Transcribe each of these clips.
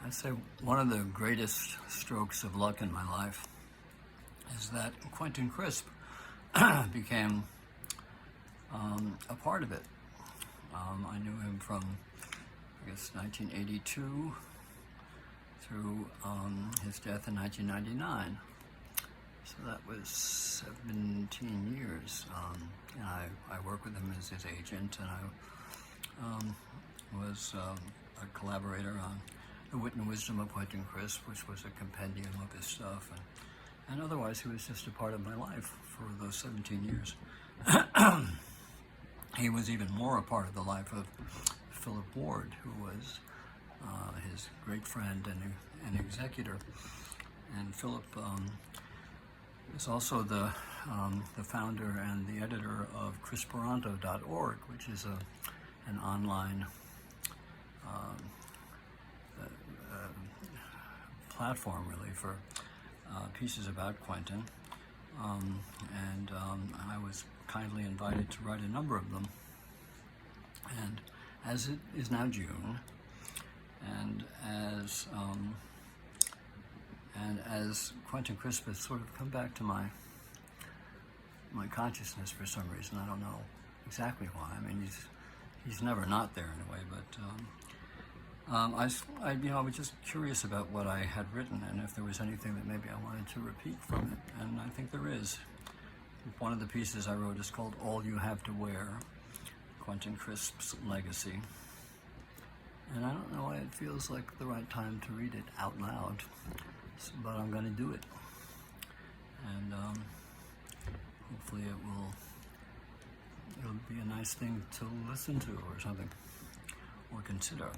I say one of the greatest strokes of luck in my life is that Quentin Crisp became a part of it. I knew him from, I guess, 1982 through his death in 1999. So that was 17 years. And I worked with him as his agent, and I was a collaborator on The Wit and Wisdom of Quentin Crisp, which was a compendium of his stuff. And otherwise, he was just a part of my life for those 17 years. He was even more a part of the life of Philip Ward, who was his great friend and executor. And Philip is also the founder and the editor of Crisperanto.org, which is an online platform, really, for pieces about Quentin. And I was kindly invited to write a number of them. And as it is now June, and as Quentin Crisp has sort of come back to my consciousness for some reason, I don't know exactly why. I mean, he's never not there in a way, but I was just curious about what I had written and if there was anything that maybe I wanted to repeat from it, and I think there is. One of the pieces I wrote is called All You Have to Wear, Quentin Crisp's Legacy. And I don't know why it feels like the right time to read it out loud, but I'm going to do it. And hopefully it'll be a nice thing to listen to or something, or consider.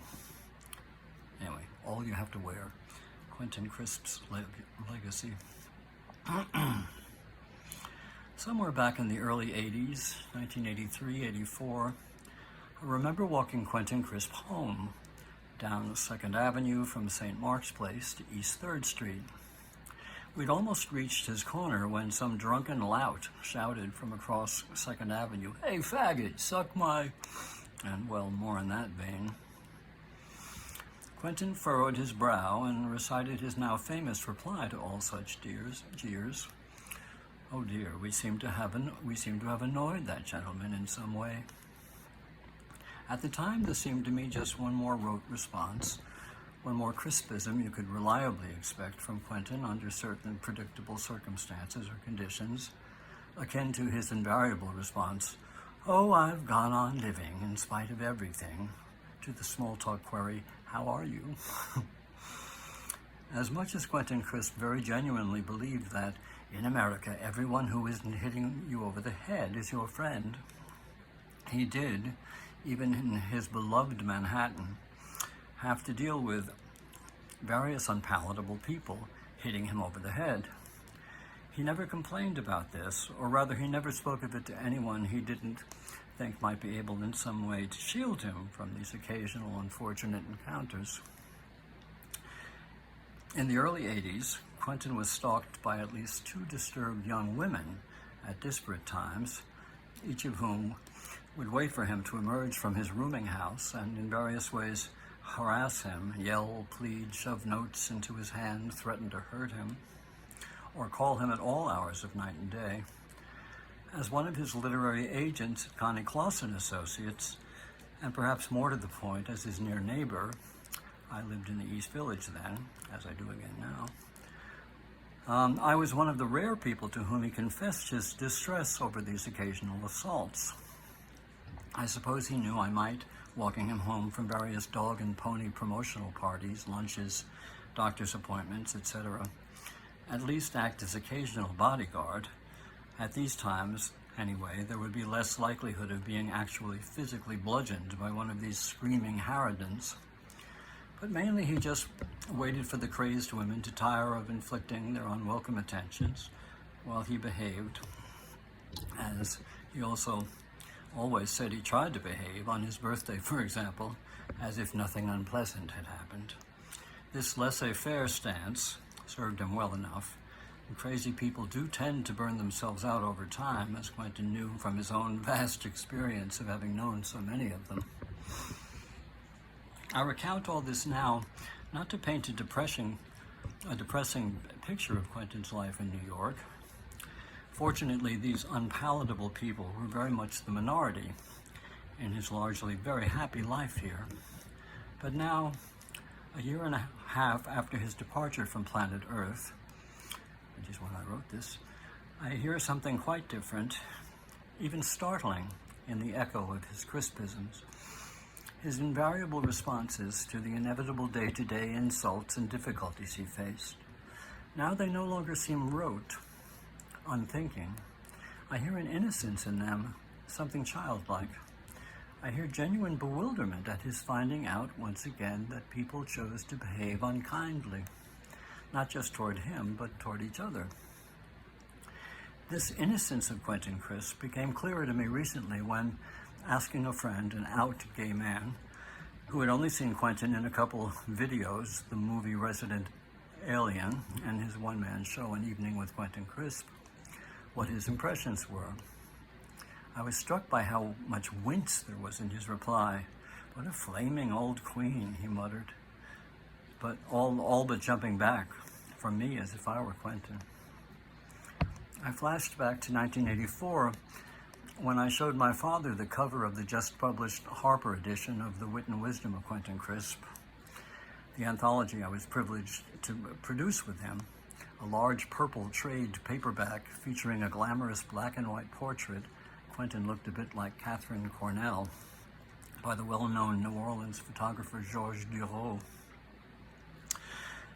Anyway, All You Have to Wear, Quentin Crisp's Legacy. Somewhere back in the early 80s, 1983, 84, I remember walking Quentin Crisp home down 2nd Avenue from St. Mark's Place to East 3rd Street. We'd almost reached his corner when some drunken lout shouted from across 2nd Avenue, "Hey, faggot, suck my..." And, well, more in that vein. Quentin furrowed his brow and recited his now famous reply to all such jeers. Oh dear, we seem to have annoyed that gentleman in some way. At the time, this seemed to me just one more rote response, one more Crispism you could reliably expect from Quentin under certain predictable circumstances or conditions, akin to his invariable response, "Oh, I've gone on living in spite of everything," to the small talk query, "How are you?" As much as Quentin Crisp very genuinely believed that in America everyone who isn't hitting you over the head is your friend, he did, even in his beloved Manhattan, have to deal with various unpalatable people hitting him over the head. He never complained about this, or rather he never spoke of it to anyone he didn't think might be able in some way to shield him from these occasional unfortunate encounters. In the early 80s, Quentin was stalked by at least 2 disturbed young women at disparate times, each of whom would wait for him to emerge from his rooming house and in various ways harass him, yell, plead, shove notes into his hand, threaten to hurt him, or call him at all hours of night and day. As one of his literary agents at Connie Clausen Associates, and perhaps more to the point, as his near neighbor, I lived in the East Village then, as I do again now, I was one of the rare people to whom he confessed his distress over these occasional assaults. I suppose he knew I might, walking him home from various dog and pony promotional parties, lunches, doctor's appointments, etc., at least act as occasional bodyguard. At these times, anyway, there would be less likelihood of being actually physically bludgeoned by one of these screaming harridans. But mainly he just waited for the crazed women to tire of inflicting their unwelcome attentions while he behaved, as he also always said he tried to behave on his birthday, for example, as if nothing unpleasant had happened. This laissez-faire stance served him well enough. And crazy people do tend to burn themselves out over time, as Quentin knew from his own vast experience of having known so many of them. I recount all this now Not to paint a depressing picture of Quentin's life in New York. Fortunately, these unpalatable people were very much the minority in his largely very happy life here. But now, a year and a half after his departure from planet Earth, which is when I wrote this, I hear something quite different, even startling, in the echo of his crispisms. His invariable responses to the inevitable day-to-day insults and difficulties he faced. Now they no longer seem rote, unthinking. I hear an innocence in them, something childlike. I hear genuine bewilderment at his finding out once again that people chose to behave unkindly, not just toward him, but toward each other. This innocence of Quentin Crisp became clearer to me recently when, asking a friend, an out gay man, who had only seen Quentin in a couple videos, the movie Resident Alien and his one-man show, An Evening with Quentin Crisp, what his impressions were. I was struck by how much wince there was in his reply. "What a flaming old queen," he muttered, but all but jumping back from me as if I were Quentin. I flashed back to 1984 when I showed my father the cover of the just-published Harper edition of The Wit and Wisdom of Quentin Crisp, the anthology I was privileged to produce with him, a large purple trade paperback featuring a glamorous black and white portrait. Quentin looked a bit like Catherine Cornell, by the well-known New Orleans photographer Georges Dureau.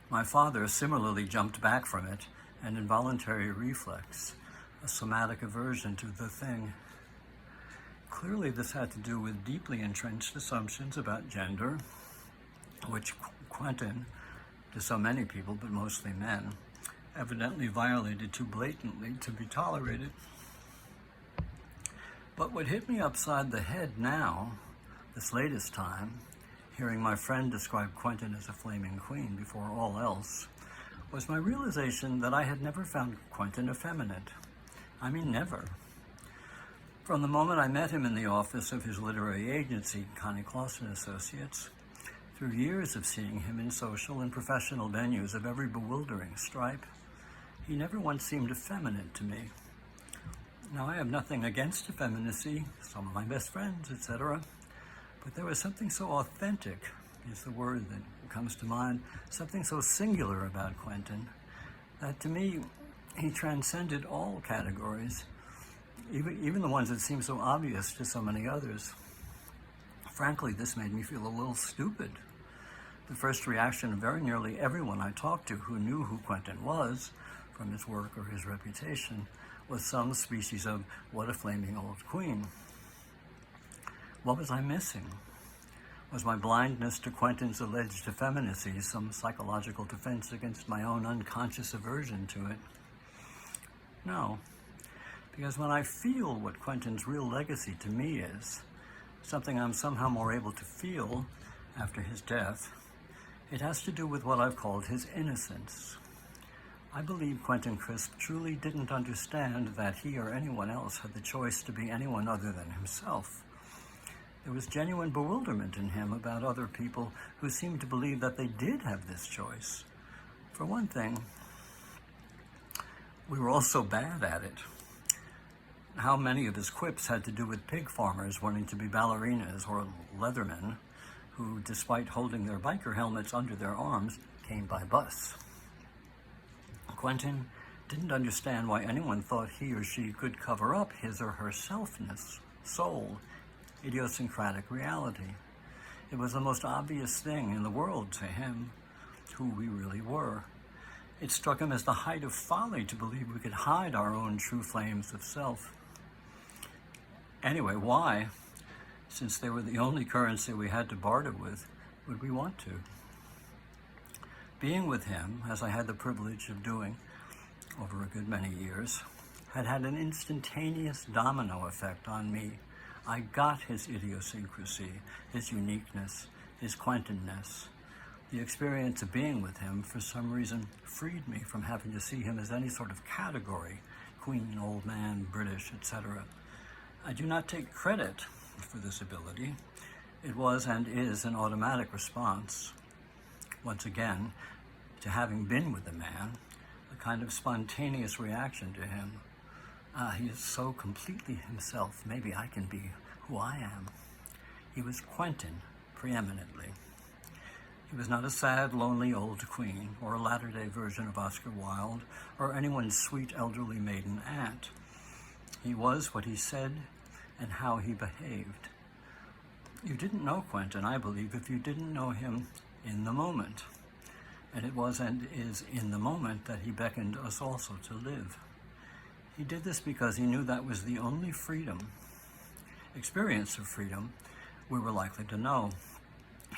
My father similarly jumped back from it, an involuntary reflex, a somatic aversion to the thing. Clearly, this had to do with deeply entrenched assumptions about gender, which Quentin, to so many people, but mostly men, evidently violated too blatantly to be tolerated. But what hit me upside the head now, this latest time, hearing my friend describe Quentin as a flaming queen before all else, was my realization that I had never found Quentin effeminate. I mean, never. From the moment I met him in the office of his literary agency, Connie Clausen Associates, through years of seeing him in social and professional venues of every bewildering stripe, he never once seemed effeminate to me. Now, I have nothing against effeminacy, some of my best friends, etc., but there was something so authentic, is the word that comes to mind, something so singular about Quentin, that to me, he transcended all categories, even the ones that seem so obvious to so many others. Frankly, this made me feel a little stupid. The first reaction of very nearly everyone I talked to who knew who Quentin was, from his work or his reputation, was some species of "what a flaming old queen." What was I missing? Was my blindness to Quentin's alleged effeminacy some psychological defense against my own unconscious aversion to it? No, because when I feel what Quentin's real legacy to me is, something I'm somehow more able to feel after his death, it has to do with what I've called his innocence. I believe Quentin Crisp truly didn't understand that he or anyone else had the choice to be anyone other than himself. There was genuine bewilderment in him about other people who seemed to believe that they did have this choice. For one thing, we were all so bad at it. How many of his quips had to do with pig farmers wanting to be ballerinas or leathermen who, despite holding their biker helmets under their arms, came by bus. Quentin didn't understand why anyone thought he or she could cover up his or her selfness, soul, idiosyncratic reality. It was the most obvious thing in the world to him, who we really were. It struck him as the height of folly to believe we could hide our own true flames of self. Anyway, why, since they were the only currency we had to barter with, would we want to? Being with him, as I had the privilege of doing over a good many years, had had an instantaneous domino effect on me. I got his idiosyncrasy, his uniqueness, his Quentinness. The experience of being with him, for some reason, freed me from having to see him as any sort of category, queen, old man, British, etc. I do not take credit for this ability. It was and is an automatic response. once again, to having been with the man, a kind of spontaneous reaction to him. He is so completely himself, maybe I can be who I am. He was Quentin, preeminently. He was not a sad, lonely old queen, or a latter-day version of Oscar Wilde, or anyone's sweet elderly maiden aunt. He was what he said and how he behaved. You didn't know Quentin, I believe, if you didn't know him in the moment. And it was and is in the moment that he beckoned us also to live. He did this because he knew that was the only experience of freedom we were likely to know.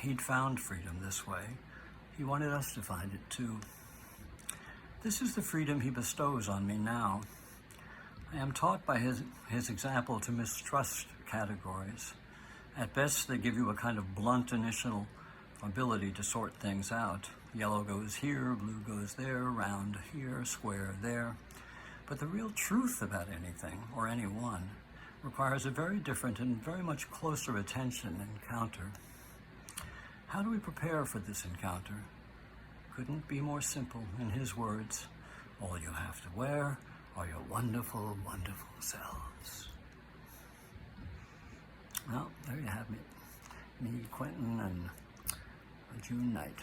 He'd found freedom this way. He wanted us to find it too. This is the freedom he bestows on me now. I am taught by his example to mistrust categories. At best, they give you a kind of blunt initial ability to sort things out. Yellow goes here, blue goes there, round here, square there. But the real truth about anything, or anyone, requires a very different and very much closer attention and encounter. How do we prepare for this encounter? Couldn't be more simple in his words. All you have to wear are your wonderful, wonderful selves. Well, there you have me, Quentin, and a June night.